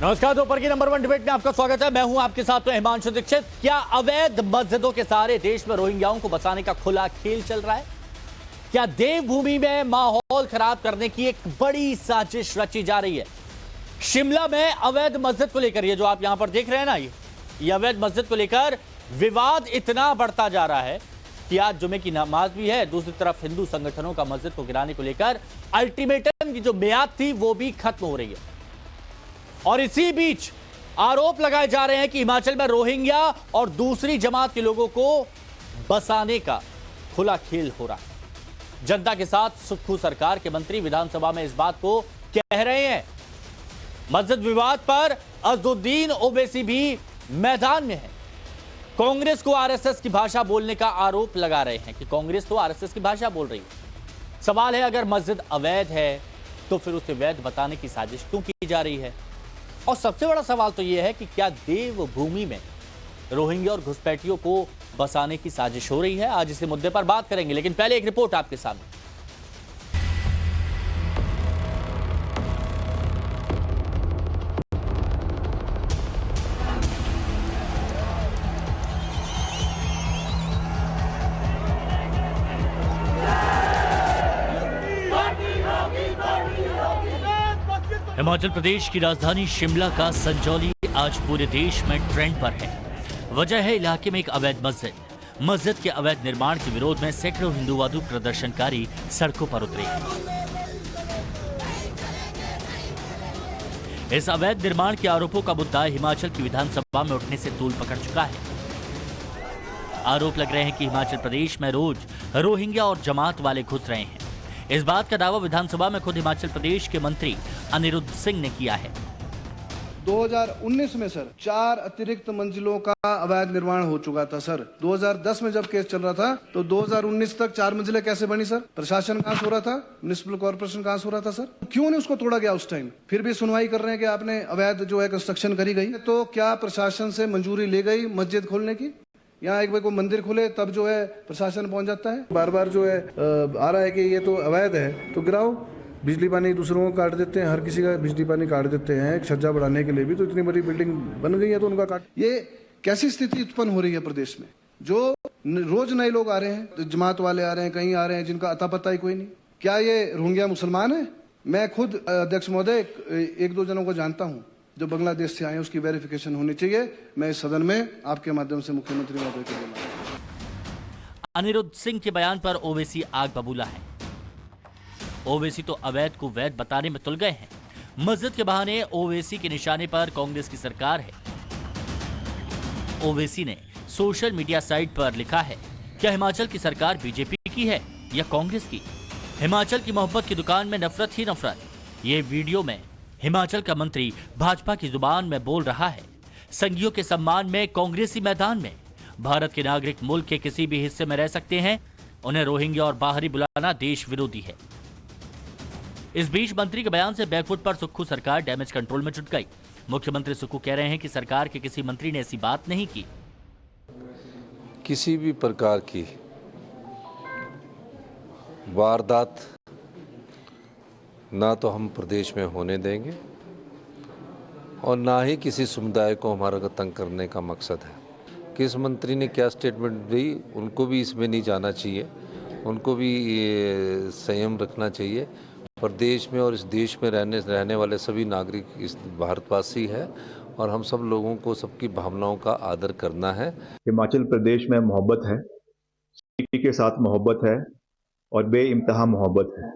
नमस्कार, दोपहर की नंबर 1 डिबेट में आपका स्वागत है। मैं हूं आपके साथ हिमांशु दीक्षित। क्या अवैध मस्जिदों के सहारे देश में रोहिंग्याओं को बसाने का खुला खेल चल रहा है? क्या देवभूमि में माहौल खराब करने की एक बड़ी साजिश रची जा रही है? शिमला में अवैध मस्जिद को लेकर, ये जो आप यहां पर देख रहे हैं ना, ये अवैध मस्जिद को लेकर विवाद इतना बढ़ता जा रहा है कि आज जुमे की नमाज भी है। दूसरी तरफ हिंदू संगठनों का मस्जिद को गिराने को लेकर अल्टीमेटम की जो मियाद थी वो भी खत्म हो रही है। और इसी बीच आरोप लगाए जा रहे हैं कि हिमाचल में रोहिंग्या और दूसरी जमात के लोगों को बसाने का खुला खेल हो रहा है। जनता के साथ सुक्खू सरकार के मंत्री विधानसभा में इस बात को कह रहे हैं। मस्जिद विवाद पर अज़दुद्दीन ओवैसी भी मैदान में है। कांग्रेस को आरएसएस की भाषा बोलने का आरोप लगा रहे हैं कि कांग्रेस तो आरएसएस की भाषा बोल रही है। सवाल है, अगर मस्जिद अवैध है तो फिर उसे वैध बताने की साजिश क्यों की जा रही है? और सबसे बड़ा सवाल तो यह है कि क्या देवभूमि में रोहिंग्या और घुसपैठियों को बसाने की साजिश हो रही है? आज इस मुद्दे पर बात करेंगे, लेकिन पहले एक रिपोर्ट आपके सामने। हिमाचल प्रदेश की राजधानी शिमला का संजौली आज पूरे देश में ट्रेंड पर है। वजह है इलाके में एक अवैध मस्जिद के अवैध निर्माण के विरोध में सैकड़ों हिंदूवादी प्रदर्शनकारी सड़कों पर उतरे। इस अवैध निर्माण के आरोपों का मुद्दा हिमाचल की विधानसभा में उठने से तूल पकड़ चुका है। आरोप लग रहे हैं कि हिमाचल प्रदेश में रोज रोहिंग्या और जमात वाले घुस रहे हैं। इस बात का दावा विधानसभा में खुद हिमाचल प्रदेश के मंत्री अनिरुद्ध सिंह ने किया है। 2019 में सर 4 अतिरिक्त मंजिलों का अवैध निर्माण हो चुका था सर। 2010 में जब केस चल रहा था तो 2019 तक 4 मंजिलें कैसे बनी सर? प्रशासन कहाँ सो रहा था? म्युनिसिपल कॉर्पोरेशन कहाँ सो रहा था सर? क्यों नहीं उसको तोड़ा गया उस टाइम? फिर भी सुनवाई कर रहे हैं कि आपने अवैध जो है कंस्ट्रक्शन करी गई। तो क्या प्रशासन से मंजूरी ली गई मस्जिद खोलने की? यहाँ एक बार को मंदिर खुले तब जो है प्रशासन पहुंच जाता है। बार बार जो है आ रहा है कि ये तो अवैध है तो गिराओ। बिजली पानी दूसरों को काट देते हैं, हर किसी का बिजली पानी काट देते हैं। एक छज्जा बढ़ाने के लिए भी तो इतनी बड़ी बिल्डिंग बन गई है तो उनका काट। ये कैसी स्थिति उत्पन्न हो रही है प्रदेश में? जो रोज नए लोग आ रहे हैं, जमात वाले आ रहे हैं, कहीं आ रहे हैं जिनका अता पता ही कोई नहीं। क्या ये रोहिंग्या मुसलमान है? मैं खुद अध्यक्ष महोदय 1-2 जनों को जानता हूँ जो बांग्लादेश से आए, उसकी वेरिफिकेशन होनी चाहिए। मैं इस सदन में आपके माध्यम से मुख्यमंत्री महोदय को बोला। अनिरुद्ध सिंह के बयान पर ओवैसी आग बबूला है। ओवैसी तो अवैध को वैध बताने में तुल गए हैं। मस्जिद के बहाने ओवैसी के निशाने पर कांग्रेस की सरकार है। ओवैसी ने सोशल मीडिया साइट पर लिखा है, क्या हिमाचल की सरकार बीजेपी की है या कांग्रेस की? हिमाचल की मोहब्बत की दुकान में नफरत ही नफरत। ये वीडियो में हिमाचल का मंत्री भाजपा की जुबान में बोल रहा है। संघियों के सम्मान में कांग्रेसी मैदान में। भारत के नागरिक मुल्क के किसी भी हिस्से में रह सकते हैं, उन्हें रोहिंग्या और बाहरी बुलाना देश विरोधी है। इस बीच मंत्री के बयान से बैकफुट पर सुक्खू सरकार डैमेज कंट्रोल में जुट गई। मुख्यमंत्री सुक्खू कह रहे हैं कि सरकार के किसी मंत्री ने ऐसी बात नहीं की। किसी भी प्रकार की वारदात ना तो हम प्रदेश में होने देंगे और ना ही किसी समुदाय को हमारा तंग करने का मकसद है। किस मंत्री ने क्या स्टेटमेंट दी, उनको भी इसमें नहीं जाना चाहिए। उनको भी संयम रखना चाहिए। प्रदेश में और इस देश में रहने वाले सभी नागरिक इस भारतवासी है और हम सब लोगों को सबकी भावनाओं का आदर करना है। हिमाचल प्रदेश में मोहब्बत है, सिटी के साथ मोहब्बत है और बेइंतहा मोहब्बत है।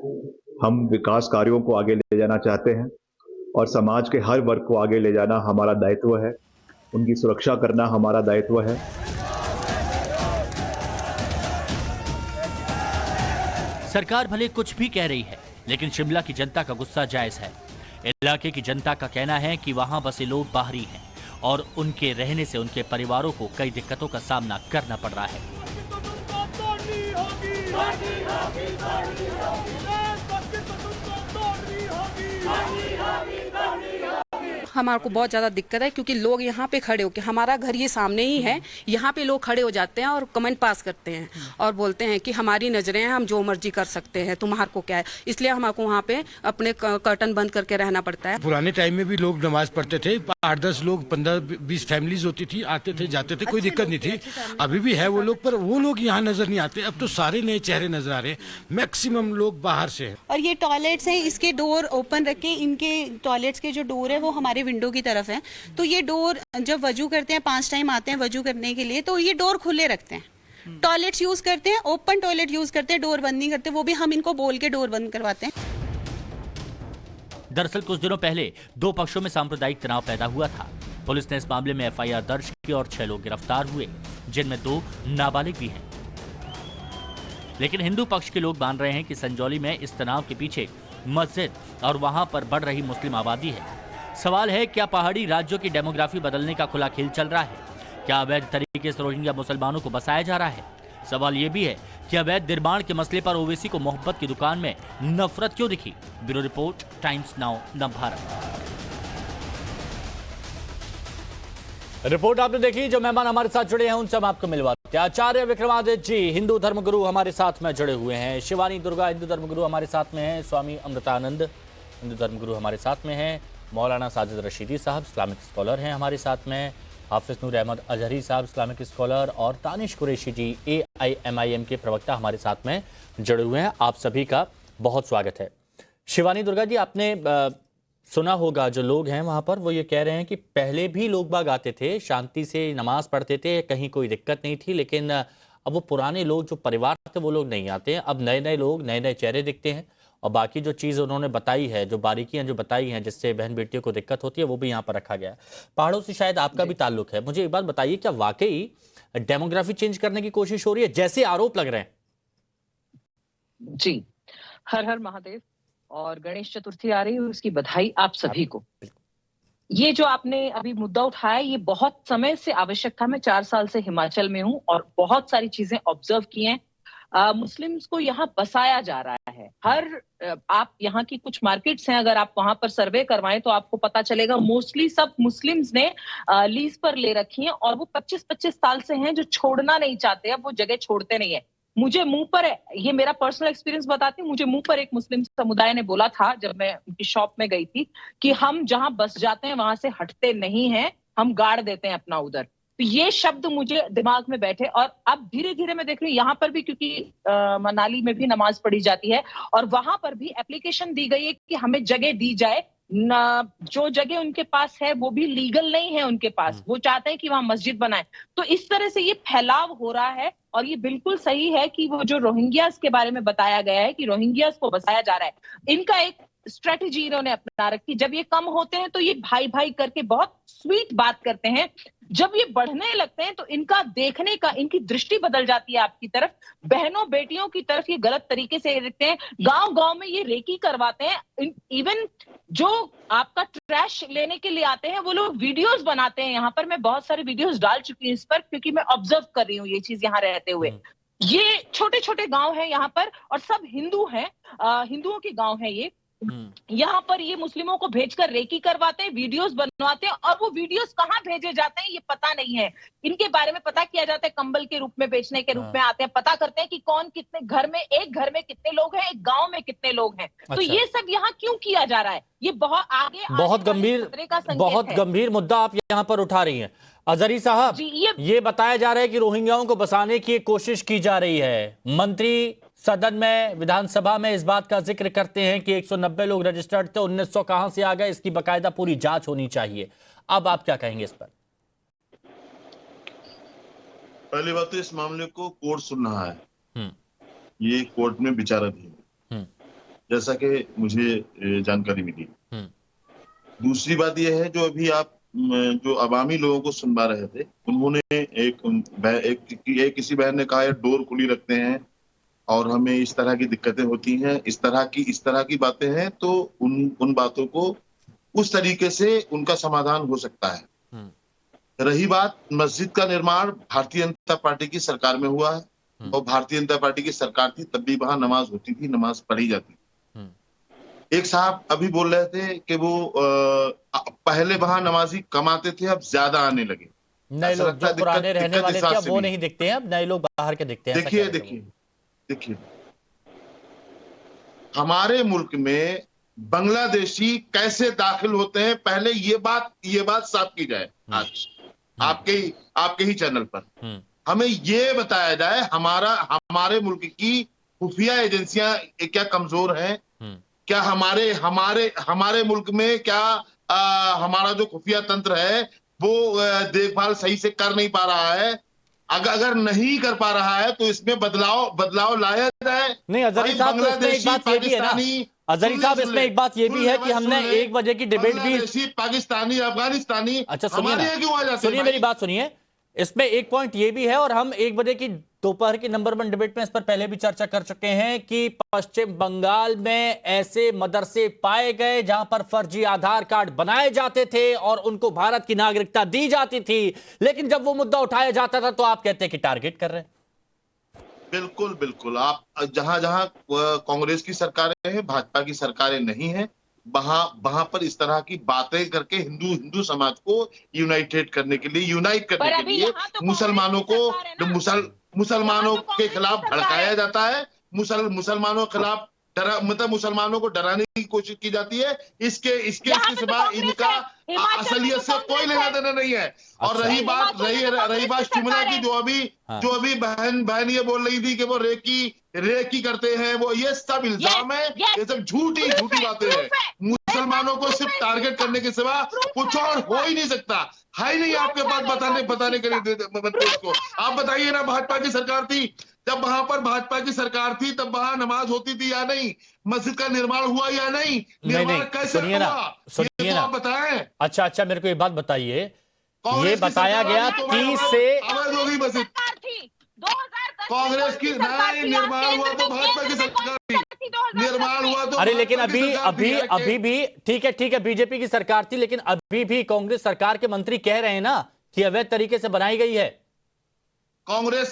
हम विकास कार्यों को आगे ले जाना चाहते हैं और समाज के हर वर्ग को आगे ले जाना हमारा दायित्व है। उनकी सुरक्षा करना हमारा दायित्व है। सरकार भले कुछ भी कह रही है, लेकिन शिमला की जनता का गुस्सा जायज है। इलाके की जनता का कहना है कि वहां बसे लोग बाहरी हैं और उनके रहने से उनके परिवारों को कई दिक्कतों का सामना करना पड़ रहा है। हमारे को बहुत ज़्यादा दिक्कत है, क्योंकि लोग यहाँ पे खड़े होके, हमारा घर ये सामने ही है, यहाँ पे लोग खड़े हो जाते हैं और कमेंट पास करते हैं और बोलते हैं कि हमारी नज़रें हैं, हम जो मर्जी कर सकते हैं, तुम्हारे को क्या है। इसलिए हमारे वहाँ पे अपने कर्टन बंद करके रहना पड़ता है। पुराने टाइम में भी लोग नमाज पढ़ते थे, 8-10 लोग, 15-20 फैमिलीज होती थी, आते थे जाते थे, कोई दिक्कत नहीं थी। अभी भी है वो लोग, पर वो लोग यहाँ नजर नहीं आते। अब तो सारे नए चेहरे नजर आ रहे हैं, मैक्सिमम लोग बाहर से हैं। और ये टॉयलेट्स हैं, इसके डोर ओपन रखे, इनके टॉयलेट्स के जो डोर है वो हमारे विंडो की तरफ है, तो ये डोर जब वजू करते हैं, 5 टाइम आते हैं वजू करने के लिए, तो ये डोर खुले रखते हैं। टॉयलेट्स यूज करते हैं, ओपन टॉयलेट यूज करते हैं, डोर बंद नहीं करते, वो भी हम इनको बोल के डोर बंद करवाते हैं। दरअसल कुछ दिनों पहले दो पक्षों में सांप्रदायिक तनाव पैदा हुआ था। पुलिस ने इस मामले में एफआईआर दर्ज की और 6 लोग गिरफ्तार हुए, जिनमें 2 नाबालिग भी हैं। लेकिन हिंदू पक्ष के लोग मान रहे हैं कि संजौली में इस तनाव के पीछे मस्जिद और वहां पर बढ़ रही मुस्लिम आबादी है। सवाल है, क्या पहाड़ी राज्यों की डेमोग्राफी बदलने का खुला खेल चल रहा है? क्या अवैध तरीके से रोहिंग्या मुसलमानों को बसाया जा रहा है? सवाल यह भी है कि अवैध निर्माण के मसले पर ओवैसी को मोहब्बत की दुकान में नफरत क्यों दिखी? Bureau report, times now Navbharat. Report आपने देखी। जो मेहमान हमारे साथ जुड़े हैं उनसे हम आपको मिलवाते हैं। आचार्य विक्रमादित्य जी, हिंदू धर्मगुरु, हमारे साथ में जुड़े हुए हैं। शिवानी दुर्गा, हिंदू धर्मगुरु, हमारे साथ में हैं। स्वामी अमृतानंद, हिंदू धर्मगुरु, हमारे साथ में हैं। मौलाना साजिद रशीदी साहब, इस्लामिक स्कॉलर हैं, हमारे साथ में। हाफिज नूर अहमद अजहरी साहब, इस्लामिक स्कॉलर, और तानिश कुरैशी जी, AIMIM के प्रवक्ता, हमारे साथ में जुड़े हुए हैं। आप सभी का बहुत स्वागत है। शिवानी दुर्गा जी, आपने सुना होगा जो लोग हैं वहाँ पर, वो ये कह रहे हैं कि पहले भी लोग बाग आते थे, शांति से नमाज पढ़ते थे, कहीं कोई दिक्कत नहीं थी, लेकिन अब वो पुराने लोग जो परिवार थे वो लोग नहीं आते हैं। अब नए नए लोग, नए नए चेहरे दिखते हैं, और बाकी जो चीज़ उन्होंने बताई है, जो बारीकियां जो बताई हैं जिससे बहन बेटियों को दिक्कत होती है, वो भी यहाँ पर रखा गया है। पहाड़ों से शायद आपका भी ताल्लुक है। मुझे एक बात बताइए, क्या वाकई डेमोग्राफी चेंज करने की कोशिश हो रही है जैसे आरोप लग रहे हैं? जी, हर हर महादेव, और गणेश चतुर्थी आ रही है, उसकी बधाई आप सभी को। ये जो आपने अभी मुद्दा उठाया, ये बहुत समय से आवश्यक था। मैं 4 साल से हिमाचल में हूँ और बहुत सारी चीजें ऑब्जर्व की हैं। मुस्लिम्स को यहाँ बसाया जा रहा है। आप यहाँ की कुछ मार्केट्स हैं, अगर आप वहां पर सर्वे करवाएं तो आपको पता चलेगा मोस्टली सब मुस्लिम्स ने लीज पर ले रखी हैं, और वो 25-25 साल से हैं जो छोड़ना नहीं चाहते। अब वो जगह छोड़ते नहीं है। मुझे मुंह पर, ये मेरा पर्सनल एक्सपीरियंस बताती हूँ, मुझे मुंह पर एक मुस्लिम समुदाय ने बोला था जब मैं उनकी शॉप में गई थी कि हम जहां बस जाते हैं वहां से हटते नहीं हैं, हम गाड़ देते हैं अपना उधर। तो ये शब्द मुझे दिमाग में बैठे, और अब धीरे धीरे मैं देख रही हूँ यहाँ पर भी, क्योंकि मनाली में भी नमाज पढ़ी जाती है और वहां पर भी एप्लीकेशन दी गई है कि हमें जगह दी जाए। जो जगह उनके पास है वो भी लीगल नहीं है उनके पास, वो चाहते हैं कि वहां मस्जिद बनाए। तो इस तरह से ये फैलाव हो रहा है, और ये बिल्कुल सही है कि वो जो रोहिंग्यास के बारे में बताया गया है कि रोहिंग्यास को बसाया जा रहा है, इनका एक स्ट्रेटेजी इन्होंने अपना रखी। जब ये कम होते हैं तो ये भाई भाई करके बहुत स्वीट बात करते हैं, जब ये बढ़ने लगते हैं तो इनका देखने का, इनकी दृष्टि बदल जाती है आपकी तरफ, बहनों बेटियों की तरफ ये गलत तरीके से देखते हैं। गांव गांव में ये रेकी करवाते हैं। इवन जो आपका ट्रैश लेने के लिए आते हैं वो लोग वीडियोस बनाते हैं। यहाँ पर मैं बहुत सारे वीडियोस डाल चुकी हूँ इस पर, क्योंकि मैं ऑब्जर्व कर रही हूँ ये चीज यहाँ रहते हुए। ये छोटे छोटे गांव हैं यहाँ पर, और सब हिंदू हैं, हिंदुओं के गांव है ये। यहाँ पर ये मुस्लिमों को भेजकर रेकी करवाते हैं, वीडियोस बनवाते हैं, और वो वीडियोस कहाँ भेजे जाते हैं ये पता नहीं है। इनके बारे में पता किया जाता है, कंबल के रूप में बेचने के रूप में आते हैं, पता करते हैं कि कौन कितने घर में, एक घर में कितने लोग हैं, एक गांव में कितने लोग हैं। तो ये सब यहाँ क्यों किया जा रहा है? ये बहुत आगे बहुत गंभीर मुद्दा आप यहाँ पर उठा रही हैं अजहरी साहब। ये बताया जा रहा है कि रोहिंग्याओं को बसाने की कोशिश की जा रही है। मंत्री सदन में, विधानसभा में इस बात का जिक्र करते हैं कि 190 लोग रजिस्टर्ड थे, 1900 कहां से आ गए, इसकी बकायदा पूरी जांच होनी चाहिए। अब आप क्या कहेंगे इस पर? पहली बात तो इस मामले को कोर्ट सुन रहा है, ये कोर्ट में विचाराधीन है, जैसा कि मुझे जानकारी मिली। दूसरी बात यह है, जो अभी आप जो अवामी लोगों को सुनवा रहे थे, उन्होंने किसी बहन ने कहा डोर खुली रखते हैं और हमें इस तरह की दिक्कतें होती हैं, इस तरह की बातें हैं, तो उन बातों को उस तरीके से उनका समाधान हो सकता है। रही बात मस्जिद का निर्माण, भारतीय जनता पार्टी की सरकार में हुआ है, और भारतीय जनता पार्टी की सरकार थी तब भी वहां नमाज होती थी, नमाज पढ़ी जाती थी। एक साहब अभी बोल रहे थे कि वो पहले वहां नमाजी कम आते थे, अब ज्यादा आने लगे। नए लोग जो पुराने रहने वाले थे अब वो नहीं दिखते हैं, अब नए लोग बाहर के दिखते हैं। देखिए हमारे मुल्क में बांग्लादेशी कैसे दाखिल होते हैं, पहले ये बात साफ की जाए आज आपके ही चैनल पर। हमें ये बताया जाए हमारे मुल्क की खुफिया एजेंसियां क्या कमजोर हैं? क्या हमारे मुल्क में क्या हमारा जो खुफिया तंत्र है वो देखभाल सही से कर नहीं पा रहा है? अगर नहीं कर पा रहा है तो इसमें बदलाव लाया जाए। नहीं अजहरी साहब, तो इसमें एक बात ये भी है ना अजहरी साहब, इसमें एक बात ये भी है कि हमने 1 बजे की डिबेट भी पाकिस्तानी अफगानिस्तानी, अच्छा सुनिए मेरी बात सुनिए, इसमें एक पॉइंट ये भी है और हम 1 बजे की दोपहर की नंबर 1 डिबेट में इस पर पहले भी चर्चा कर चुके हैं कि पश्चिम बंगाल में ऐसे मदरसे पाए गए जहां पर फर्जी आधार कार्ड बनाए जाते थे और उनको भारत की नागरिकता दी जाती थी, लेकिन जब वो मुद्दा उठाया जाता था तो आप कहते हैं कि टारगेट कर रहे हैं। बिल्कुल आप जहां कांग्रेस की सरकारें हैं, भाजपा की सरकारें नहीं है, वहां पर इस तरह की बातें करके हिंदू समाज को यूनाइट करने के लिए मुसलमानों के खिलाफ भड़काया जाता है, मुसलमानों के खिलाफ मुसलमानों को डराने की कोशिश की जाती है। इसके सिवा इनका असलियत से कोई लेना देना नहीं है। और रही बात शिमला की, जो अभी बहन ये बोल रही थी कि वो रेकी करते हैं, वो ये सब इल्जाम है, ये सब झूठी बातें हैं। मुसलमानों को सिर्फ टारगेट करने के सिवा कुछ और हो ही नहीं सकता, है ही नहीं आपके पास बताने के लिए को। आप बताइए ना, भाजपा की सरकार थी, जब वहां पर भाजपा की सरकार थी तब वहां नमाज होती थी या नहीं? मस्जिद का निर्माण हुआ या नहीं? निर्माण कैसे हुआ? ये तो आप बताएं। अच्छा मेरे को ये बात बताइए, ये बताया गया 30 से अवैध होगी मस्जिद, कांग्रेस की निर्माण हुआ तो भाजपा की सरकार थी, निर्माण हुआ तो अरे लेकिन अभी भी ठीक है बीजेपी की सरकार थी, लेकिन अभी भी कांग्रेस सरकार के मंत्री कह रहे हैं ना कि अवैध तरीके से बनाई गई है। कांग्रेस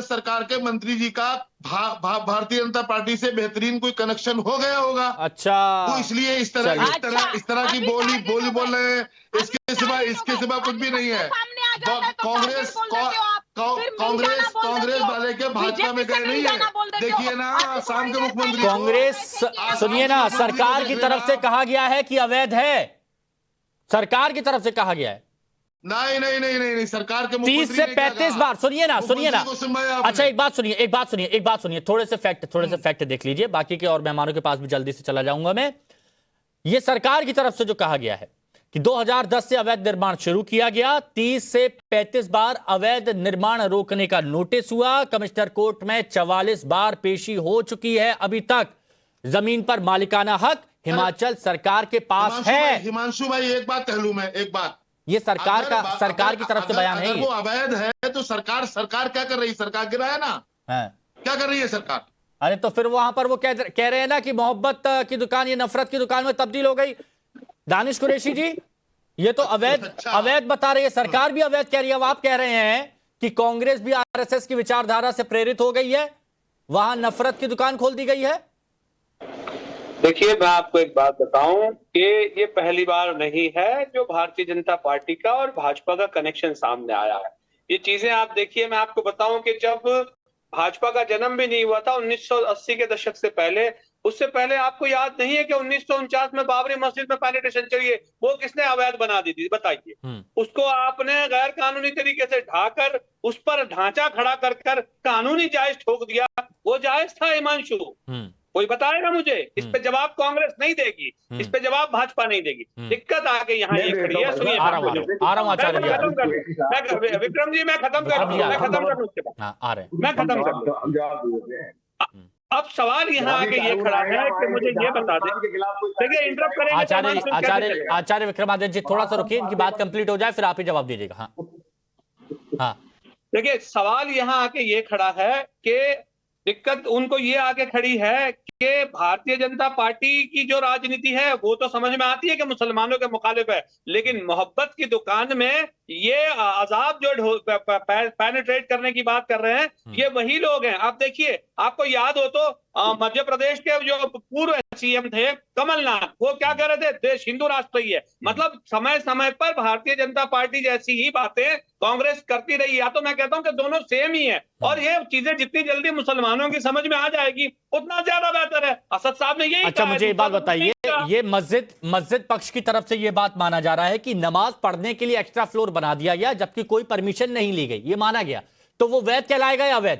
सरकार के मंत्री जी का भारतीय जनता पार्टी से बेहतरीन कोई कनेक्शन हो गया होगा। अच्छा, तो इसलिए इस तरह की बोली बोल रहे हैं। इसके सिवा कुछ भी नहीं है। कांग्रेस वाले के भाजपा में गए नहीं है। देखिए ना, आसाम के मुख्यमंत्री कांग्रेस, सुनिए ना, सरकार की तरफ से कहा गया है कि अवैध है, सरकार की तरफ से कहा गया है। नहीं, सरकार के 30 से 35 बार, सुनिए ना। अच्छा एक बात सुनिए, थोड़े से फैक्ट देख लीजिए, बाकी के और मेहमानों के पास भी जल्दी से चला जाऊंगा मैं। ये सरकार की तरफ से जो कहा गया है कि 2010 से अवैध निर्माण शुरू किया गया, 30 से 35 बार अवैध निर्माण रोकने का नोटिस हुआ, कमिश्नर कोर्ट में 44 बार पेशी हो चुकी है, अभी तक जमीन पर मालिकाना हक हिमाचल सरकार के पास है। हिमांशु भाई, एक बात कह लूं मैं, एक बात, ये सरकार की तरफ से बयान है। वो अवैध है तो सरकार क्या कर रही है? सरकार गिरा है ना, क्या कर रही है सरकार? अरे तो फिर वहां पर वो कह रहे हैं ना कि मोहब्बत की दुकान ये नफरत की दुकान में तब्दील हो गई। दानिश कुरैशी जी, ये तो अवैध बता रही है, सरकार भी अवैध कह रही है। अब आप कह रहे हैं कि कांग्रेस भी आरएसएस की विचारधारा से प्रेरित हो गई है, वहां नफरत की दुकान खोल दी गई है। देखिए, मैं आपको एक बात बताऊं कि ये पहली बार नहीं है जो भारतीय जनता पार्टी का और भाजपा का कनेक्शन सामने आया है। ये चीजें आप देखिए, मैं आपको बताऊं कि जब भाजपा का जन्म भी नहीं हुआ था 1980 के दशक से पहले, उससे पहले आपको याद नहीं है कि 1949 में बाबरी मस्जिद में पेनिट्रेशन चाहिए, वो किसने अवैध बना दी थी बताइए? उसको आपने गैर कानूनी तरीके से ढाकर उस पर ढांचा खड़ा कर कानूनी जायज ठोक दिया। वो जायज था हिमांशु? कोई बताएगा मुझे? इस पे जवाब कांग्रेस नहीं देगी, इस पे जवाब भाजपा नहीं देगी। दिक्कत आके यहाँ ये खड़ी है। सुनिए, विक्रम जी, मैं खत्म कर दूं उसके बाद, मैं खत्म कर दूं। अब सवाल यहाँ आके ये खड़ा है कि मुझे ये बता दें, देखिए इंटरप्ट करेंगे आचार्य विक्रमादित्य जी, थोड़ा सा रुकिए, इनकी बात कंप्लीट हो जाए फिर आप ही जवाब दीजिएगा। हाँ, देखिए सवाल यहाँ आके ये खड़ा है कि दिक्कत उनको ये आगे खड़ी है कि भारतीय जनता पार्टी की जो राजनीति है वो तो समझ में आती है कि मुसलमानों के मुखालिफ है, लेकिन मोहब्बत की दुकान में ये आजाद जो पेनिट्रेट करने की बात कर रहे हैं, ये वही लोग हैं। आप देखिए, आपको याद हो तो मध्य प्रदेश के जो पूर्व सीएम थे कमलनाथ, वो क्या कह रहे थे, देश हिंदू राष्ट्र ही है। मतलब समय समय पर भारतीय जनता पार्टी जैसी ही बातें कांग्रेस करती रही। या तो मैं कहता हूं कि दोनों सेम ही है, और ये चीजें जितनी जल्दी मुसलमानों की समझ में आ जाएगी उतना ज्यादा बेहतर है। असद साहब ने यही अच्छा, कहा है, मुझे ये बात बताइए, ये मस्जिद पक्ष की तरफ से ये बात माना जा रहा है कि नमाज पढ़ने के लिए एक्स्ट्रा फ्लोर बना दिया गया जबकि कोई परमिशन नहीं ली गई, ये माना गया, तो वो वैध कहलाएगा या अवैध?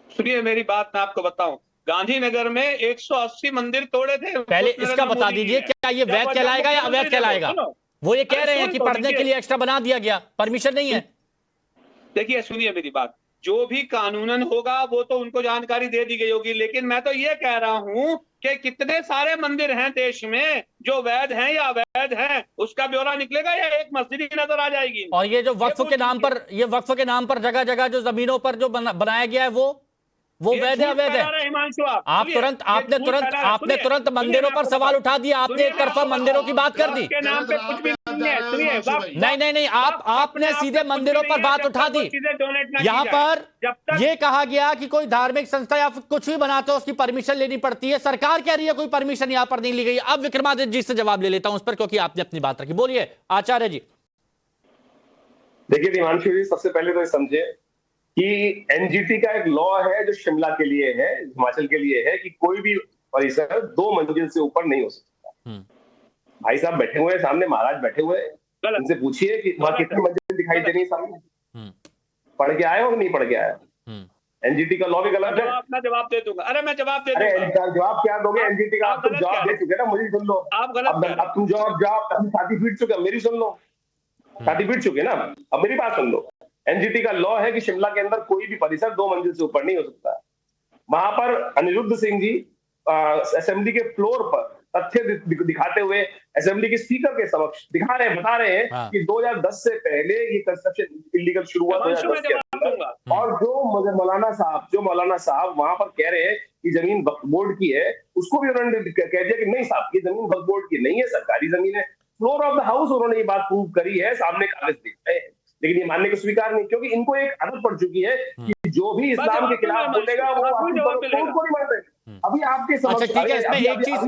सुनिए मेरी बात, मैं आपको बताऊं, गांधीनगर में 180 मंदिर तोड़े थे। पहले इसका बता दीजिए, क्या ये वैध कहलाएगा या अवैध कहलाएगा? वो ये कह रहे हैं कि पढ़ने के लिए एक्स्ट्रा बना दिया गया, परमिशन नहीं है। देखिए सुनिए मेरी बात, जो भी कानूनन होगा वो तो उनको जानकारी दे दी गई होगी, लेकिन मैं तो ये कह रहा हूं कि कितने सारे मंदिर हैं देश में जो वैध हैं या अवैध हैं, उसका ब्यौरा निकलेगा या एक मस्जिद ही नजर आ जाएगी। और ये जो वक्फ के नाम पर जगह जगह जो जमीनों पर जो बनाया गया है वो वैध है अवैध है? हिमांशु, आपने तुरंत मंदिरों पर सवाल उठा दिया, आपने एक तरफा मंदिरों की बात कर दी। के नाम पे कुछ भी नहीं है। सुनिए, नहीं, आपने सीधे मंदिरों पर बात उठा दी। यहाँ पर ये कहा गया कि कोई धार्मिक संस्था या कुछ भी बनाते हो उसकी परमिशन लेनी पड़ती है, सरकार कह रही है कोई परमिशन यहाँ पर नहीं ली गई। अब विक्रमादित्य जी से जवाब ले लेता हूं उस पर, क्योंकि आपने अपनी बात रखी। बोलिए आचार्य जी। देखिए हिमांशु जी, सबसे पहले तो ये समझे कि एनजीटी का एक लॉ है जो शिमला के लिए है, हिमाचल के लिए है, कि कोई भी परिसर 2 मंजिल से ऊपर नहीं हो सकता। भाई साहब बैठे हुए हैं सामने, महाराज बैठे हुए हैं, उनसे पूछिए कि वहां कितनी मंजिल दिखाई दे रही है सामने, पढ़ के आए हो कि नहीं पढ़ के आए? एनजीटी का लॉ भी गलत है। अपना जवाब दे दूंगा। अरे मैं जवाब दे दूंगा। अरे जवाब क्या दोगे? एनजीटी का आप जवाब दे चुके ना, मुझे सुन लो। आप गलत अब तुम जवाब अपनी छाती पीट चुके, मेरी सुन लो। छाती पीट चुके ना, अब मेरी बात सुन लो। एनजीटी का लॉ है कि शिमला के अंदर कोई भी परिसर 2 मंजिल से ऊपर नहीं हो सकता। वहां पर अनिरुद्ध सिंह जी असेंबली के फ्लोर पर तथ्य दिखाते हुए असेंबली के स्पीकर के समक्ष बता रहे हैं कि 2010 से पहले ये कंस्ट्रक्शन इलीगल शुरू हुआ 2010 के अंदर। और जो मौलाना साहब वहां पर कह रहे हैं कि जमीन वक्फ बोर्ड की है, उसको भी उन्होंने कह दिया कि नहीं साहब, ये जमीन वक्फ बोर्ड की नहीं है, सरकारी जमीन है। फ्लोर ऑफ द हाउस उन्होंने ये बात प्रूव करी है, सामने कागज दिख रहे हैं, लेकिन ये मानने को स्वीकार नहीं, क्योंकि इनको एक आदत पड़ चुकी है कि जो भी इस्लाम के खिलाफ बोलेगा वो को नहीं मानते। अभी आपके अच्छा ठीक है, इसमें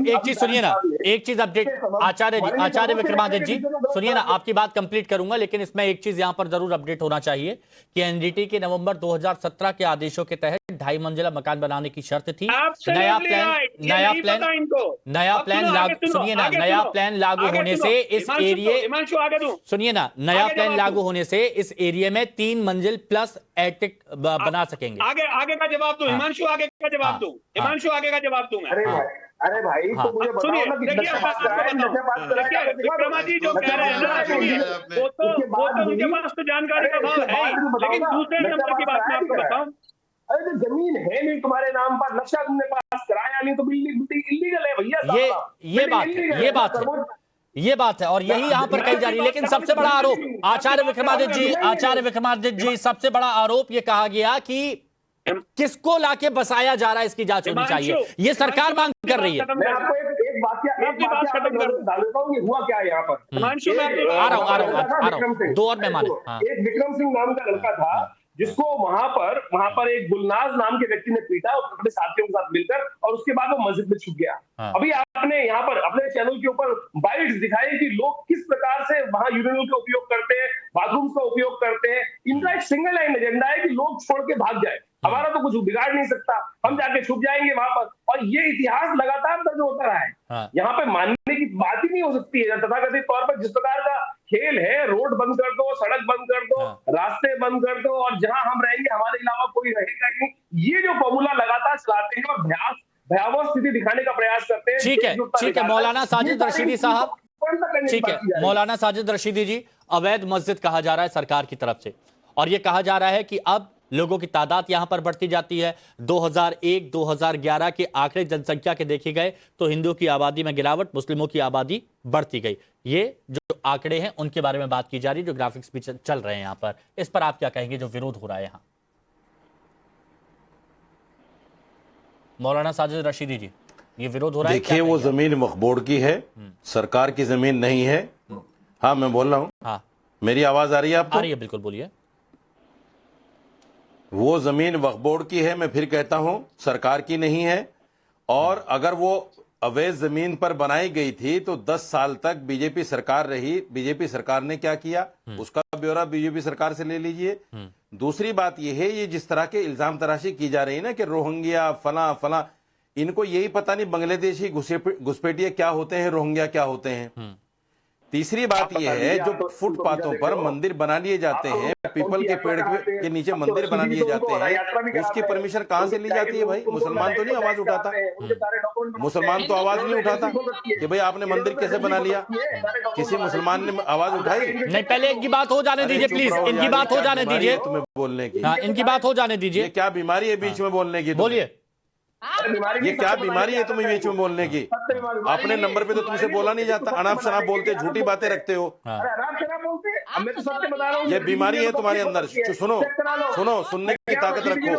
एक चीज सुनिए ना, एक चीज अपडेट आचार्य विक्रमादित्य जी सुनिए ना, आपकी बात कंप्लीट करूंगा, लेकिन इसमें एक चीज यहां पर जरूर अपडेट होना चाहिए कि एनजीटी के नवंबर 2017 के आदेशों के तहत 2.5 मंजिला मकान बनाने की शर्त थी। नया प्लान लागू होने से इस एरिया में 3 मंजिल प्लस एटिक बना सकेंगे। आगे का जवाब दो हिमांशु, आगे का जवाब दो हिमांशु, आगे का जवाब दूंगा। अरे भाई तो मुझे बताओ ना कि विक्रमा जी जो कह रहे हैं ना, वो तो उनके पास तो जानकारी का अभाव है, लेकिन दूसरे नंबर की बात मैं आपको बताऊं, अरे तो जमीन है नहीं तुम्हारे नाम पर, नक्शा तुमने पास कराया नहीं तो बिल्डिंग इलीगल है भैया। ये बात है और यही यहां पर कही जा रही है। लेकिन सबसे बड़ा आरोप आचार्य विक्रमादित्य जी सबसे बड़ा आरोप ये कहा गया कि किसको लाके बसाया जा रहा है, इसकी जांच होनी चाहिए, ये सरकार मांग कर रही है। मैं आपको एक बात खत्म कर देता हूं, ये हुआ क्या है यहाँ पर। आ रहा हूं 2 और मेहमान। एक विक्रम सिंह नाम का लड़का था जिसको वहां पर एक गुलनाज नाम के व्यक्ति ने पीटा अपने साथियों के साथ मिलकर, और उसके बाद वो मस्जिद में छुप गया। अभी आपने यहाँ पर अपने चैनल के ऊपर बाइट्स दिखाई कि लोग किस प्रकार से वहां यूरिनल का उपयोग करते हैं, बाथरूम का उपयोग करते हैं। इनका एक सिंगल लाइन एजेंडा है कि लोग छोड़ के भाग जाए, हमारा तो कुछ बिगाड़ नहीं सकता, हम जाके छुप जाएंगे वहां पर। और ये इतिहास लगातार दर्ज होता रहा है। यहाँ पे मानने की बात ही नहीं हो सकती है। तथाकथित तौर पर जिस प्रकार का खेल है, रोड बंद कर दो, सड़क बंद कर दो, रास्ते बंद कर दो, और जहां हम रहेंगे हमारे अलावा कोई रहेगा नहीं, ये जो फॉर्मूला लगातार चलाते हैं और भयावह स्थिति दिखाने का प्रयास करते हैं। ठीक है मौलाना साजिद रशीदी साहब, ठीक है मौलाना साजिद रशीदी जी, अवैध मस्जिद कहा जा रहा है सरकार की तरफ से, और यह कहा जा रहा है कि अब लोगों की तादाद यहां पर बढ़ती जाती है। 2001-2011 के आंकड़े जनसंख्या के देखे गए तो हिंदुओं की आबादी में गिरावट, मुस्लिमों की आबादी बढ़ती गई। ये जो आंकड़े हैं उनके बारे में बात की जा रही है, जो ग्राफिक्स भी चल रहे हैं यहां पर, इस पर आप क्या कहेंगे जो विरोध हो रहा है यहां? मौलाना साजिद रशीदी जी, ये विरोध हो रहा है। देखिए वो जमीन वक्फ बोर्ड की है, सरकार की जमीन नहीं है। हाँ मैं बोल रहा हूँ। हाँ मेरी आवाज आ रही है आपको? आ रही है, बिल्कुल बोलिए। वो जमीन वक्फ बोर्ड की है, मैं फिर कहता हूं, सरकार की नहीं है। और अगर वो अवैध जमीन पर बनाई गई थी तो 10 साल तक बीजेपी सरकार रही। बीजेपी सरकार ने क्या किया उसका ब्यौरा बीजेपी सरकार से ले लीजिए। दूसरी बात यह है, ये जिस तरह के इल्जाम तराशी की जा रही है ना कि रोहिंग्या फला फला, इनको यही पता नहीं बांग्लादेशी घुसपैठिए क्या होते हैं, रोहिंग्या क्या होते हैं। तीसरी बात यह है, जो फुटपाथों पर मंदिर बना लिए जाते हैं, पीपल के पेड़ के नीचे मंदिर बना लिए जाते हैं, उसकी परमिशन कहां से ली जाती है भाई? मुसलमान तो नहीं आवाज उठाता, मुसलमान तो आवाज नहीं उठाता कि भाई आपने मंदिर कैसे बना लिया। किसी मुसलमान ने आवाज उठाई नहीं? पहले इनकी बात हो जाने दीजिए प्लीज, इनकी बात हो जाने दीजिए, तुम्हें बोलने की। हाँ, इनकी बात हो जाने दीजिए। क्या बीमारी है बीच में बोलने की? बोलिए। ये क्या बीमारी है तुम्हें बीच में बोलने की? अपने नंबर पे तो तुमसे बोला नहीं जाता, अनाप शनाप बोलते, झूठी बातें रखते हो। ये बीमारी है तुम्हारे अंदर। सुनो सुनो, सुनने की ताकत रखो,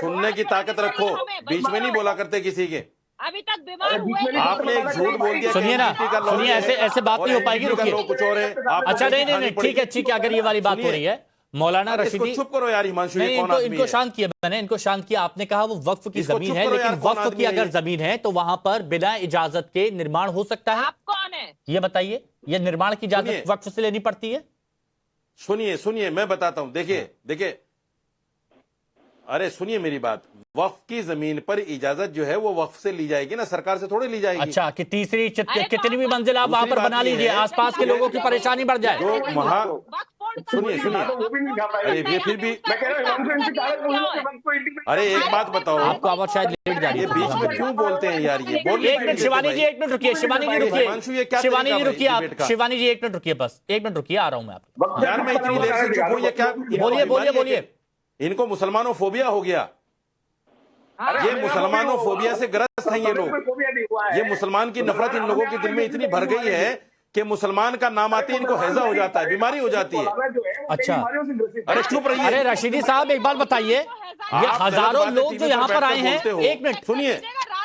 सुनने की ताकत रखो। बीच में नहीं बोला करते किसी के। अभी तक बीमार हुए आपने एक झूठ बोल दिया। सुनिए ना, सुनिए, ऐसे बात नहीं हो पाएगी, रुकिए। कुछ और है। अच्छा नहीं, ठीक है, अगर ये वाली बात हो रही है, मौलाना रशीदी, चुप करो यार हिमांशु। नहीं, इनको शांत किया मैंने, इनको शांत किया। आपने कहा वो वक्फ की जमीन है, लेकिन वक्फ की अगर जमीन है तो वहां पर बिना इजाजत के निर्माण हो सकता है? आप कौन है ये बताइए, ये निर्माण की इजाजत वक्फ से लेनी पड़ती है? सुनिए मैं बताता हूं। देखिए, अरे सुनिए मेरी बात। वक्फ की जमीन पर इजाजत जो है वो वक्फ से ली जाएगी ना, सरकार से थोड़ी ली जाएगी। अच्छा, कि तीसरी कितनी भी मंजिल आप वहां पर बना लीजिए, आसपास के लोगों की परेशानी बढ़ जाए। सुनिए, अरे फिर भी अरे एक बात बताओ, आपको आवाज शायद लेट जा रही ये है, बीच में क्यों बोलते हैं यार? ये बोलिए। एक मिनट शिवानी जी, 1 मिनट रुकिए। शिवानी जी रुकिए, शिवानी जी रुकिए, आप शिवानी जी 1 मिनट रुकिए, बस 1 मिनट रुकिए, आ रहा हूं मैं आपको। यार मैं इतनी देर से चुप हूं, ये क्या? बोलिए। इनको मुसलमानों फोबिया हो गया। ये मुसलमानों फोबिया से ग्रस्त हैं ये लोग। ये मुसलमान की नफरत इन लोगों के दिल में इतनी भर गई है कि मुसलमान का नाम आते ही इनको हैजा हो जाता है, बीमारी हो जाती है। अच्छा, अरे चुप रहिए। अरे रशीदी साहब एक बात बताइए, ये हजारों लोग जो यहाँ पर आए हैं, 1 मिनट सुनिए।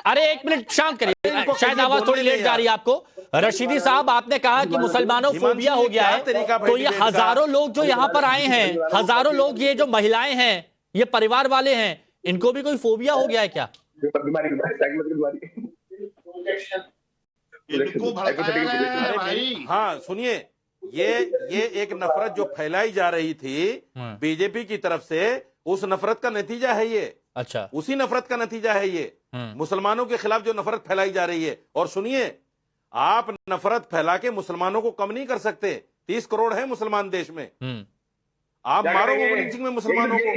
अरे 1 मिनट शांत करिए, शायद आवाज थोड़ी लेट जा रही है आपको। रशीदी साहब, आपने कहा कि मुसलमानों फोबिया हो गया है, तो ये हजारों लोग जो यहाँ पर आए हैं, हजारों लोग, ये जो महिलाएं हैं, ये परिवार वाले हैं, इनको भी कोई फोबिया हो गया है क्या? हाँ सुनिए, ये एक नफरत जो फैलाई जा रही थी बीजेपी की तरफ से, उस नफरत का नतीजा है ये। अच्छा, उसी नफरत का नतीजा है ये, मुसलमानों के खिलाफ जो नफरत फैलाई जा रही है। और सुनिए, आप नफरत फैला के मुसलमानों को कम नहीं कर सकते। 30 करोड़ है मुसलमान देश में। आप मारो मोब लिंचिंग में मुसलमानों को,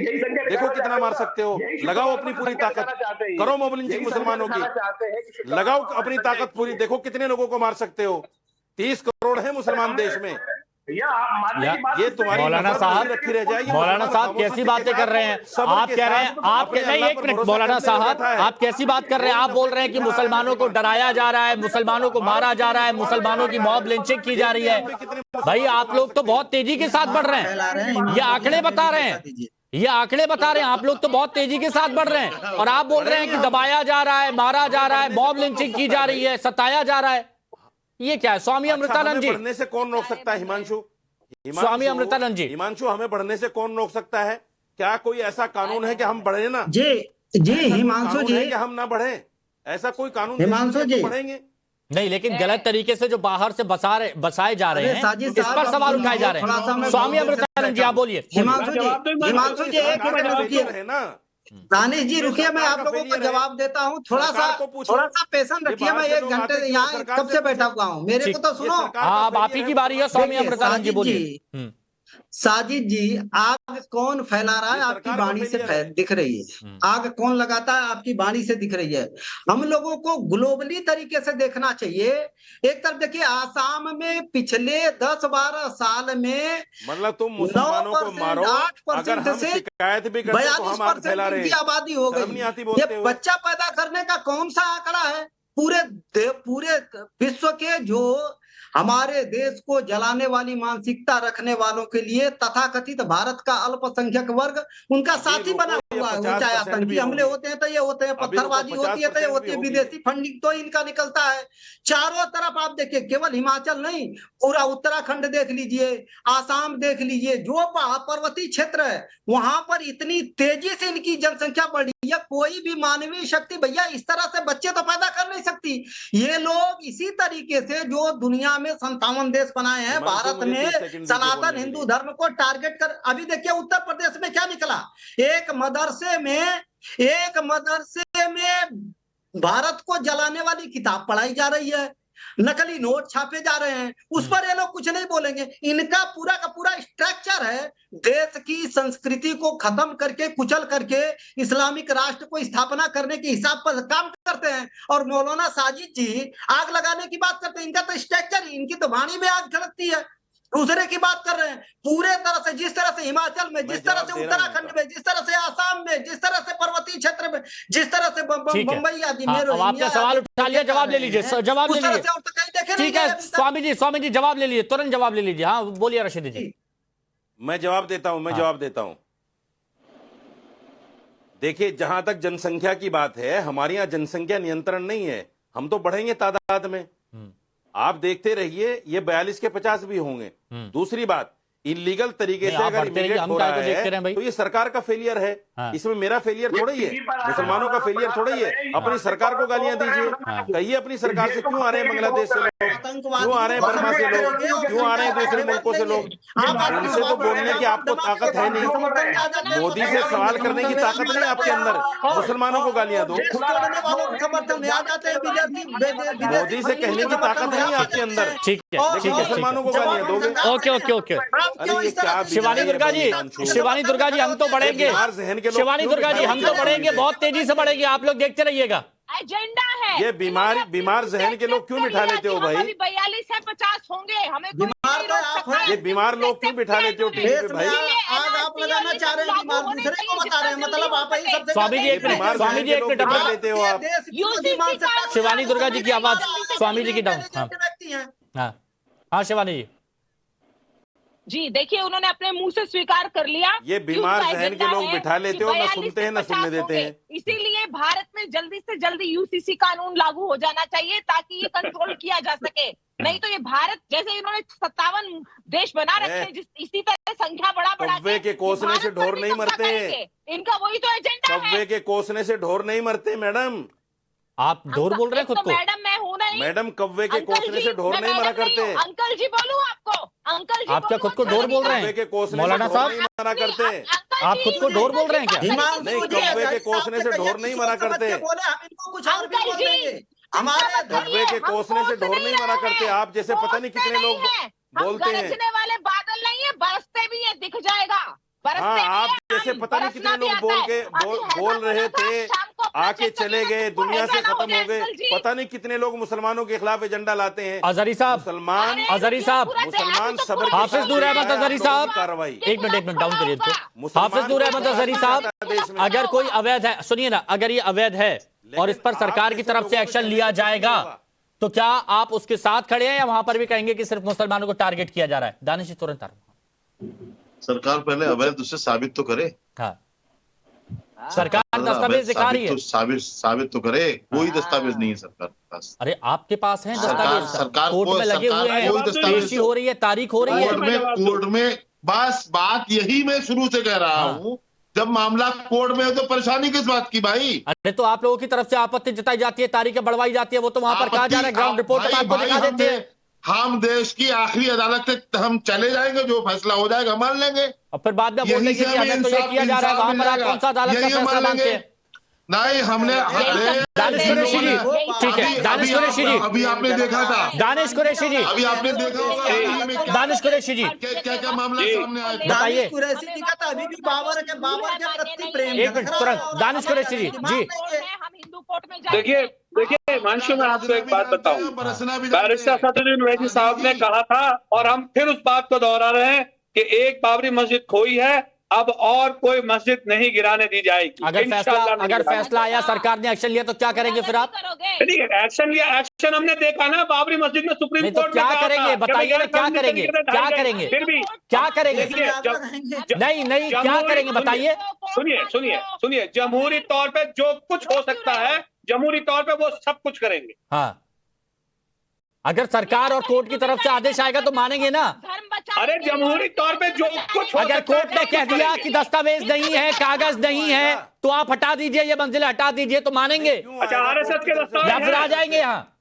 देखो कितना मार सकते हो। लगाओ अपनी पूरी ताकत, करो मोब लिंचिंग मुसलमानों की, लगाओ अपनी ताकत पूरी, देखो कितने लोगों को मार सकते हो। 30 करोड़ है मुसलमान देश में। ये तुम्हारी मौलाना साहब, रखी रह जाएगी। मौलाना साहब कैसी बातें कर रहे हैं आप? कह रहे हैं आप नहीं, 1 मिनट मौलाना साहब, आप कैसी बात कर रहे हैं? आप बोल रहे हैं कि मुसलमानों को डराया जा रहा है, मुसलमानों को मारा जा रहा है, मुसलमानों की मॉब लिंचिंग की जा रही है। भाई आप लोग तो बहुत तेजी के साथ बढ़ रहे हैं, ये आंकड़े बता रहे हैं, ये आंकड़े बता रहे हैं। आप लोग तो बहुत तेजी के साथ बढ़ रहे हैं, और आप बोल रहे हैं कि दबाया जा रहा है, मारा जा रहा है, मॉब लिंचिंग की जा रही है, सताया जा रहा है। ये क्या है? स्वामी अमृतानंद जी, बढ़ने से कौन रोक सकता है? हिमांशु, स्वामी अमृतानंद जी, हिमांशु, हमें बढ़ने से कौन रोक सकता है? क्या कोई ऐसा कानून है कि हम बढ़े ना? जी हिमांशु जी, कि हम ना बढ़े? ऐसा कोई कानून हिमांशु जी बढ़ेंगे नहीं, लेकिन गलत तरीके से जो बाहर से बसाए जा रहे हैं, इस पर सवाल उठाए जा रहे हैं। स्वामी अमृतानंद जी, आप बोलिए। हिमांशु जी 1 मिनट रुकिए है ना। दानिश जी रुकिए, मैं आप लोगों को जवाब देता हूँ। थोड़ा सा पेशेंस रखिए। मैं 1 घंटे यहाँ कब से बैठा हुआ हूँ, मेरे को तो सुनो। अब आप ही की बारी है, स्वामी अमृतानंद जी बोलिए। साजिद जी, आग कौन फैला रहा है? आपकी वाणी से दिख रही है। आग कौन लगाता है? आपकी वाणी से दिख रही है। हम लोगों को ग्लोबली तरीके से देखना चाहिए। एक तरफ देखिए, आसाम में पिछले 10-12 साल में मतलब तुम मुसलमानों को मारो, 8% से शिकायत भी करते तो हम आग फैला रहे हैं। की आबादी हो गई। ये बच्चा पैदा करने का कौन सा आंकड़ा है? पूरे विश्व के जो हमारे देश को जलाने वाली मानसिकता रखने वालों के लिए तथाकथित भारत का अल्पसंख्यक वर्ग उनका साथी बना हुआ है। चाहे आतंकी हमले होते हैं तो ये होते हैं, पत्थरबाजी होती है तो ये होती है, विदेशी फंडिंग तो इनका निकलता है। चारों तरफ आप देखिए, केवल हिमाचल नहीं, पूरा उत्तराखंड देख लीजिए, आसाम देख लीजिए, जो पर्वतीय क्षेत्र है वहां पर इतनी तेजी से इनकी जनसंख्या बढ़ी है। कोई भी मानवीय शक्ति भैया इस तरह से बच्चे तो पैदा कर नहीं सकती। ये लोग इसी तरीके से जो दुनिया में 57 देश बनाए हैं, भारत में सनातन हिंदू धर्म को टारगेट कर, अभी देखिए उत्तर प्रदेश में क्या निकला, एक मदरसे में भारत को जलाने वाली किताब पढ़ाई जा रही है, नकली नोट छापे जा रहे हैं, उस पर ये लोग कुछ नहीं बोलेंगे। इनका पूरा का पूरा स्ट्रक्चर है देश की संस्कृति को खत्म करके, कुचल करके इस्लामिक राष्ट्र को स्थापना करने के हिसाब पर काम करते हैं। और मौलाना साजिद जी आग लगाने की बात करते हैं, इनका तो स्ट्रक्चर, इनकी तो वाणी में आग झलकती है। दूसरे की बात कर रहे हैं, पूरे तरह से, जिस तरह से हिमाचल में, जिस तरह से उत्तराखंड में, जिस तरह से आसाम में, जिस तरह से पर्वतीय क्षेत्र में, जिस तरह से बम्बई आदि में, अब आपने सवाल उठा लिया, जवाब ले लीजिए, जवाब ले लीजिए। ठीक है स्वामी जी जवाब ले लीजिए, तुरंत जवाब ले लीजिए। हाँ बोलिए रशीदी जी। मैं जवाब देता हूं। देखिए, जहां तक जनसंख्या की बात है, हमारे यहाँ जनसंख्या नियंत्रण नहीं है, हम तो बढ़ेंगे तादाद में। आप देखते रहिए, ये 42 के 50 भी होंगे। दूसरी बात, इलीगल तरीके से अगर इमिग्रेट हो रहा है तो ये सरकार का फेलियर है। इसमें मेरा फेलियर थोड़ा ही है, मुसलमानों का फेलियर थोड़ा ही है। अपनी सरकार को गालियां दीजिए, कहिए अपनी सरकार से क्यों आ रहे हैं बांग्लादेश से लोग, क्यों आ रहे हैं बर्मा से लोग, क्यों आ रहे हैं दूसरे मुल्कों से लोग। उनसे तो बोलने की आपको ताकत है नहीं, मोदी से सवाल करने की ताकत नहीं आपके अंदर, मुसलमानों को गालियां दो। मोदी से कहने की ताकत नहीं आपके अंदर, ठीक है, मुसलमानों को गालियां दोगे। ओके शिवानी दुर्गा जी, हम तो बढ़ेंगे, शिवानी दुर्गा जी हम तो बढ़ेंगे, बहुत तेजी से बढ़ेंगे, आप लोग देखते रहिएगा। एजेंडा है ये बीमार जहन के लोग क्यों बिठा लेते हो भाई? 42 है 50 होंगे, हमें ये बीमार लोग क्यों बिठा लेते हो टीवी पे भाई? आग आप लगाना चाह रहे हैं, बीमार दूसरे को बता रहे हैं, मतलब आप ही सबसे स्वामी जी एक मिनट बिठा लेते हो आप। शिवानी दुर्गा जी की आवाज स्वामी जी की डाउन। हाँ शिवानी जी जी, देखिए उन्होंने अपने मुंह से स्वीकार कर लिया। ये बीमार जहन के लोग बिठा लेते हो, ना सुनते हैं ना सुनने देते हैं। इसीलिए भारत में जल्दी से जल्दी यूसीसी कानून लागू हो जाना चाहिए ताकि ये कंट्रोल किया जा सके। नहीं तो ये भारत जैसे इन्होंने 57 देश बना रखे हैं, इसी तरह संख्या बढ़ा कौवे के कोसने से ढोर नहीं मरते, इनका वही तो एजेंडा है। कौवे के कोसने से ढोर नहीं मरते मैडम। आप ढोर बोल रहे हैं खुद को? मैडम मैं हूं नहीं। मैडम कौवे के कोसने से ढोर नहीं मरा करते। अंकल जी बोलूं आपको? अंकल जी आप क्या खुद को ढोर बोल रहे हैं? मौलाना साहब मना करते, आप खुद को ढोर बोल रहे हैं क्या? नहीं, कौवे के कोसने से ढोर नहीं मरा करते। हमारे कौवे के कोसने से ढोर नहीं मरा करते। आप जैसे पता नहीं कितने लोग बोलते हैं। गरजने वाले बादल नहीं है, बरसते भी है, दिख जाएगा। हाँ, आप जैसे पता नहीं कितने लोग बोल रहे थे, आके चले गए, दुनिया से खत्म हो गए। पता नहीं कितने लोग मुसलमानों के खिलाफ एजेंडा लाते हैं। अजहरी साहब, मुसलमान सबर, हाफिज नूर अहमद अजहरी साहब, कार्रवाई, एक मिनट डाउन करिए इसको। हाफिज नूर अहमद अजहरी साहब, अगर कोई अवैध है, सुनिए ना, अगर ये अवैध है और इस पर सरकार की तरफ से एक्शन लिया जाएगा तो क्या आप उसके साथ खड़े हैं या वहां पर भी कहेंगे कि सिर्फ मुसलमानों को टारगेट किया जा रहा है? दानिश जी तुरंत सरकार पहले अवैध उसे साबित तो करे। हाँ, सरकार दस्तावेज दिखा रही है, साबित तो करे। कोई दस्तावेज नहीं है सरकार के पास। अरे आपके पास है दस्तावेज, सरकार कोर्ट में लगे हुए हैं, पेशी हो रही है, तारीख हो रही है कोर्ट में। बस बात यही मैं शुरू से कह रहा हूँ, जब मामला कोर्ट में है तो परेशानी किस बात की भाई? अरे तो आप लोगों की तरफ से आपत्ति जताई जाती है, तारीखें बढ़वाई जाती है, वो तो वहां पर कहा जा रहा है, ग्राउंड रिपोर्ट आपको दिखा देते हैं। हम देश की आखिरी अदालत तक हम चले जाएंगे, जो फैसला हो जाएगा मान लेंगे, और फिर बाद में बोलेंगे कि हमें तो ये किया जा रहा है, वहां पर आप कौन सा अदालत का फैसला मानते हैं? नहीं, हमने दानिश कुरैशी जी, ठीक है, दानिश कुरैशी जी, अभी आपने देखा था, दानिश कुरैशी जी, अभी आपने देखा होगा, दानिश कुरैशी जी क्या मामला सामने आया? बताइए। कुरैशी जी का तो अभी भी बाबर के प्रति प्रेम है। एक मिनट तुरंत, दानिश कुरैशी जी जी। हम हिंदू कोर्ट में देखिए हिमांशु, मैं आपको एक बात बताऊं, बैरिस्टर असदुद्दीन ओवैसी साहब ने कहा था और हम फिर उस बात को दोहरा रहे हैं कि एक बाबरी मस्जिद खोई है अब और कोई मस्जिद नहीं गिराने दी जाएगी। अगर फैसला आया, सरकार ने एक्शन लिया तो क्या करेंगे फिर आप? एक्शन लिया, एक्शन हमने देखा ना बाबरी मस्जिद में सुप्रीम नहीं तो कोर्ट क्या करेंगे, बताइए ना क्या करेंगे, क्या करेंगे, फिर भी क्या करेंगे? नहीं क्या करेंगे बताइए। सुनिए, जमहूरी तौर पे जो कुछ हो सकता है, जमहूरी तौर पे वो सब कुछ करेंगे। हाँ, अगर सरकार और कोर्ट की तरफ से आदेश आएगा तो मानेंगे ना? अरे जमहूरी तौर पे जो कुछ हो अगर कोर्ट ने कह दिया कि दस्तावेज नहीं है, कागज नहीं है, तो आप हटा दीजिए, ये मंजिल हटा दीजिए, तो मानेंगे? अच्छा, आरएसएस के दस्तावेज या फिर आ जाएंगे यहाँ?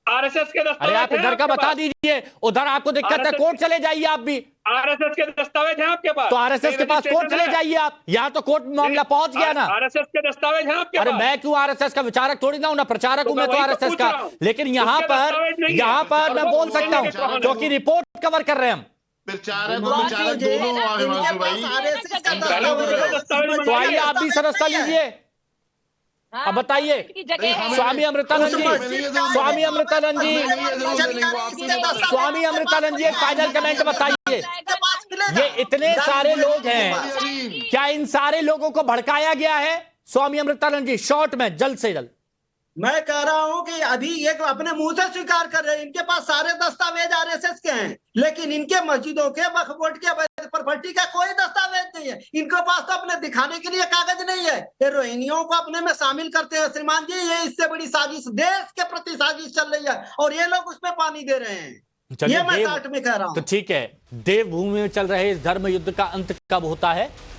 आरएसएस के अरे दस्तावेज आप इधर का बता दीजिए, उधर आपको दिक्कत है, कोर्ट चले जाइए आप भी। आरएसएस के दस्तावेज हैं आपके पास? तो आरएसएस के पास कोर्ट चले जाइए आप, यहाँ तो कोर्ट मामला पहुंच गया ना। आरएसएस के दस्तावेज हैं आपके अरे पास? मैं क्यों आरएसएस का विचारक थोड़ी ना हूं, ना प्रचारक हूं, मैं तो वही तो आरएसएस पूछ का। रहा हूं। लेकिन यहाँ पर मैं बोल सकता हूँ क्योंकि रिपोर्ट कवर कर रहे हैं हम। प्रचारक और विचारक दोनों हिमांशु भाई। तो आइए आप भी सदस्यता लीजिए। अब बताइए, स्वामी अमृतानंद जी, स्वामी अमृतानंद जी, स्वामी अमृतानंद जी, एक फाइनल कमेंट बताइए। ये इतने सारे लोग हैं, क्या इन सारे लोगों को भड़काया गया है? स्वामी अमृतानंद जी, शॉर्ट में, जल्द से जल्द। मैं कह रहा हूं कि अभी ये अपने मुंह से स्वीकार कर रहे हैं, इनके पास सारे दस्तावेज आरएसएस के हैं, लेकिन इनके मस्जिदों के वक्फ बोर्ड के प्रॉपर्टी का कोई दस्तावेज नहीं है। इनके पास तो अपने दिखाने के लिए कागज नहीं है। ये रोहिंग्याओं को अपने में शामिल करते हैं श्रीमान जी, ये इससे बड़ी साजिश देश के प्रति साजिश चल रही है और ये लोग उसमें पानी दे रहे हैं। ये मैं साठ में कह रहा हूँ। तो ठीक है, देवभूमि में चल रहे इस धर्म युद्ध का अंत कब होता है